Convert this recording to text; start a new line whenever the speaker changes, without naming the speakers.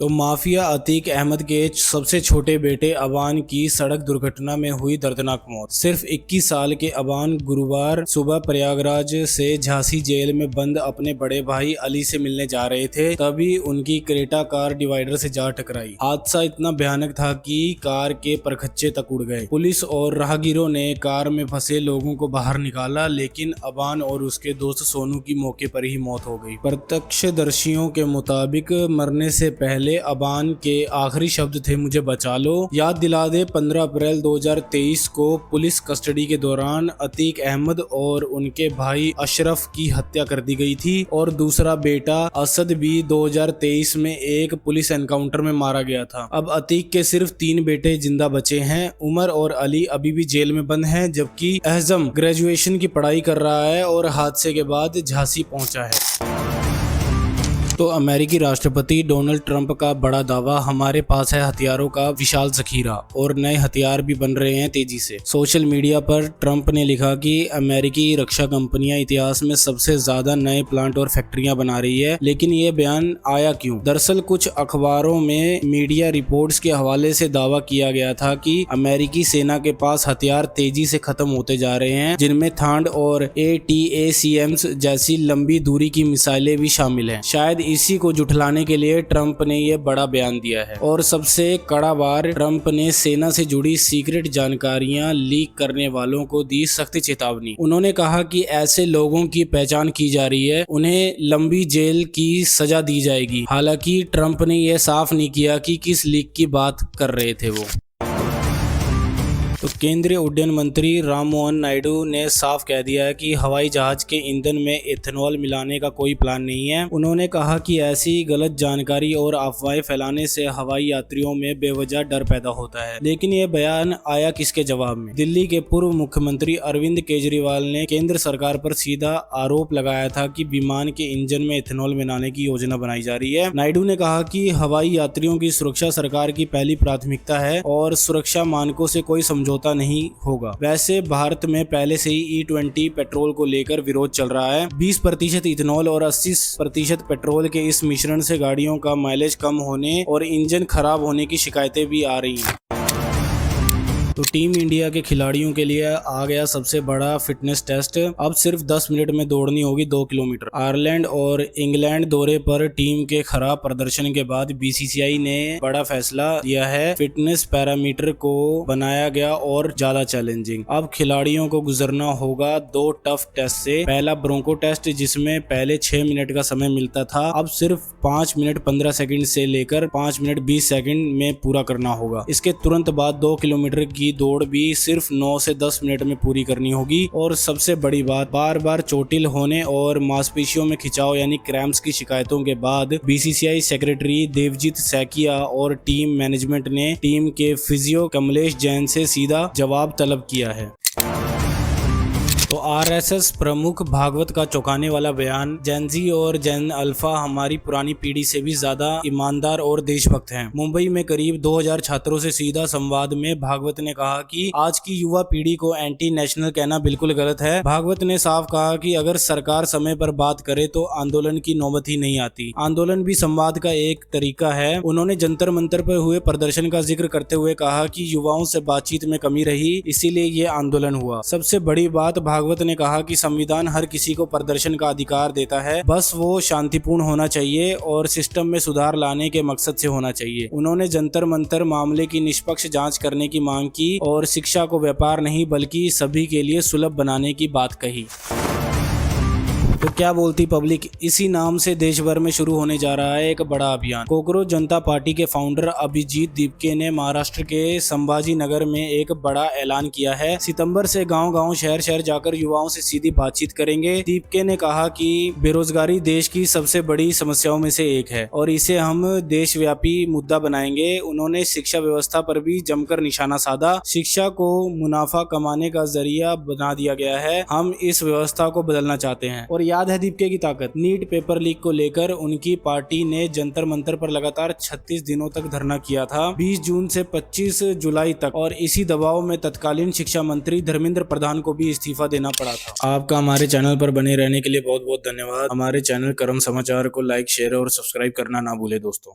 तो माफिया अतीक अहमद के सबसे छोटे बेटे अबान की सड़क दुर्घटना में हुई दर्दनाक मौत। सिर्फ 21 साल के अबान गुरुवार सुबह प्रयागराज से झांसी जेल में बंद अपने बड़े भाई अली से मिलने जा रहे थे, तभी उनकी क्रेटा कार डिवाइडर से जा टकराई। हादसा इतना भयानक था कि कार के परखच्चे तक उड़ गए। पुलिस और राहगीरों ने कार में फंसे लोगों को बाहर निकाला, लेकिन अबान और उसके दोस्त सोनू की मौके पर ही मौत हो गई। प्रत्यक्षदर्शियों के मुताबिक मरने से पहले अबान के आखिरी शब्द थे, मुझे बचा लो। याद दिला दे, 15 अप्रैल 2023 को पुलिस कस्टडी के दौरान अतीक अहमद और उनके भाई अशरफ की हत्या कर दी गई थी और दूसरा बेटा असद भी 2023 में एक पुलिस एनकाउंटर में मारा गया था। अब अतीक के सिर्फ 3 बेटे जिंदा बचे हैं। उमर और अली अभी भी जेल में बंद हैं, जबकि एहजम ग्रेजुएशन की पढ़ाई कर रहा है और हादसे के बाद झांसी पहुंचा है। तो अमेरिकी राष्ट्रपति डोनाल्ड ट्रंप का बड़ा दावा, हमारे पास है हथियारों का विशाल जखीरा और नए हथियार भी बन रहे हैं तेजी से। सोशल मीडिया पर ट्रंप ने लिखा कि अमेरिकी रक्षा कंपनियां इतिहास में सबसे ज्यादा नए प्लांट और फैक्ट्रियां बना रही है, लेकिन ये बयान आया क्यों? दरअसल कुछ अखबारों में मीडिया रिपोर्ट्स के हवाले से दावा किया गया था कि अमेरिकी सेना के पास हथियार तेजी से खत्म होते जा रहे हैं, जिनमें थांड और ATACMS जैसी लंबी दूरी की मिसाइलें भी शामिल हैं। शायद इसी को जुठलाने के लिए ट्रंप ने यह बड़ा बयान दिया है। और सबसे कड़ा वार, ट्रंप ने सेना से जुड़ी सीक्रेट जानकारियां लीक करने वालों को दी सख्त चेतावनी। उन्होंने कहा कि ऐसे लोगों की पहचान की जा रही है, उन्हें लंबी जेल की सजा दी जाएगी। हालांकि ट्रंप ने यह साफ नहीं किया कि किस लीक की बात कर रहे थे वो। तो केंद्रीय उड्डयन मंत्री राममोहन नायडू ने साफ कह दिया है कि हवाई जहाज के ईंधन में इथेनॉल मिलाने का कोई प्लान नहीं है। उन्होंने कहा कि ऐसी गलत जानकारी और अफवाहें फैलाने से हवाई यात्रियों में बेवजह डर पैदा होता है। लेकिन यह बयान आया किसके जवाब में? दिल्ली के पूर्व मुख्यमंत्री अरविंद केजरीवाल ने केंद्र सरकार पर सीधा आरोप लगाया था कि विमान के इंजन में इथेनॉल मिलाने की योजना बनाई जा रही है। नायडू ने कहा कि हवाई यात्रियों की सुरक्षा सरकार की पहली प्राथमिकता है और सुरक्षा मानकों से कोई समझौता नहीं होगा। वैसे भारत में पहले से ही E20 पेट्रोल को लेकर विरोध चल रहा है। 20% इथेनॉल और 80% पेट्रोल के इस मिश्रण से गाड़ियों का माइलेज कम होने और इंजन खराब होने की शिकायतें भी आ रही हैं। तो टीम इंडिया के खिलाड़ियों के लिए आ गया सबसे बड़ा फिटनेस टेस्ट। अब सिर्फ 10 मिनट में दौड़नी होगी 2 किलोमीटर। आयरलैंड और इंग्लैंड दौरे पर टीम के खराब प्रदर्शन के बाद BCCI ने बड़ा फैसला लिया है। फिटनेस पैरामीटर को बनाया गया और ज्यादा चैलेंजिंग। अब खिलाड़ियों को गुजरना होगा 2 टफ टेस्ट से। पहला ब्रोंको टेस्ट, जिसमें पहले 6 मिनट का समय मिलता था, अब सिर्फ 5 मिनट 15 सेकंड से लेकर 5 मिनट 20 सेकंड में पूरा करना होगा। इसके तुरंत बाद 2 किलोमीटर की दौड़ भी सिर्फ 9 से 10 मिनट में पूरी करनी होगी। और सबसे बड़ी बात, बार बार चोटिल होने और मांसपेशियों में खिंचाव यानी क्रैम्प्स की शिकायतों के बाद BCCI सेक्रेटरी देवजीत सैकिया और टीम मैनेजमेंट ने टीम के फिजियो कमलेश जैन से सीधा जवाब तलब किया है। तो RSS प्रमुख भागवत का चौंकाने वाला बयान, जेन-ज़ी और जेन अल्फा हमारी पुरानी पीढ़ी से भी ज्यादा ईमानदार और देशभक्त हैं। मुंबई में करीब 2000 छात्रों से सीधा संवाद में भागवत ने कहा कि आज की युवा पीढ़ी को एंटी नेशनल कहना बिल्कुल गलत है। भागवत ने साफ कहा कि अगर सरकार समय पर बात करे तो आंदोलन की नौबत ही नहीं आती। आंदोलन भी संवाद का एक तरीका है। उन्होंने जंतर मंतर पर हुए प्रदर्शन का जिक्र करते हुए कहा कि युवाओं से बातचीत में कमी रही, इसीलिए ये आंदोलन हुआ। सबसे बड़ी बात, भागवत ने कहा कि संविधान हर किसी को प्रदर्शन का अधिकार देता है, बस वो शांतिपूर्ण होना चाहिए और सिस्टम में सुधार लाने के मकसद से होना चाहिए। उन्होंने जंतर मंतर मामले की निष्पक्ष जांच करने की मांग की और शिक्षा को व्यापार नहीं बल्कि सभी के लिए सुलभ बनाने की बात कही। तो क्या बोलती पब्लिक, इसी नाम से देश भर में शुरू होने जा रहा है एक बड़ा अभियान। कोकरोच जनता पार्टी के फाउंडर अभिजीत दीपके ने महाराष्ट्र के संभाजी नगर में एक बड़ा ऐलान किया है। सितंबर से गांव-गांव, शहर-शहर जाकर युवाओं से सीधी बातचीत करेंगे। दीपके ने कहा कि बेरोजगारी देश की सबसे बड़ी समस्याओं में से एक है और इसे हम देशव्यापी मुद्दा बनाएंगे। उन्होंने शिक्षा व्यवस्था पर भी जमकर निशाना साधा। शिक्षा को मुनाफा कमाने का जरिया बना दिया गया है, हम इस व्यवस्था को बदलना चाहते हैं। और याद है दीपके की ताकत, नीट पेपर लीक को लेकर उनकी पार्टी ने जंतर मंतर पर लगातार 36 दिनों तक धरना किया था, 20 जून से 25 जुलाई तक। और इसी दबाव में तत्कालीन शिक्षा मंत्री धर्मेंद्र प्रधान को भी इस्तीफा देना पड़ा था। आपका हमारे चैनल पर बने रहने के लिए बहुत बहुत धन्यवाद। हमारे चैनल कर्म समाचार को लाइक, शेयर और सब्सक्राइब करना ना भूले दोस्तों।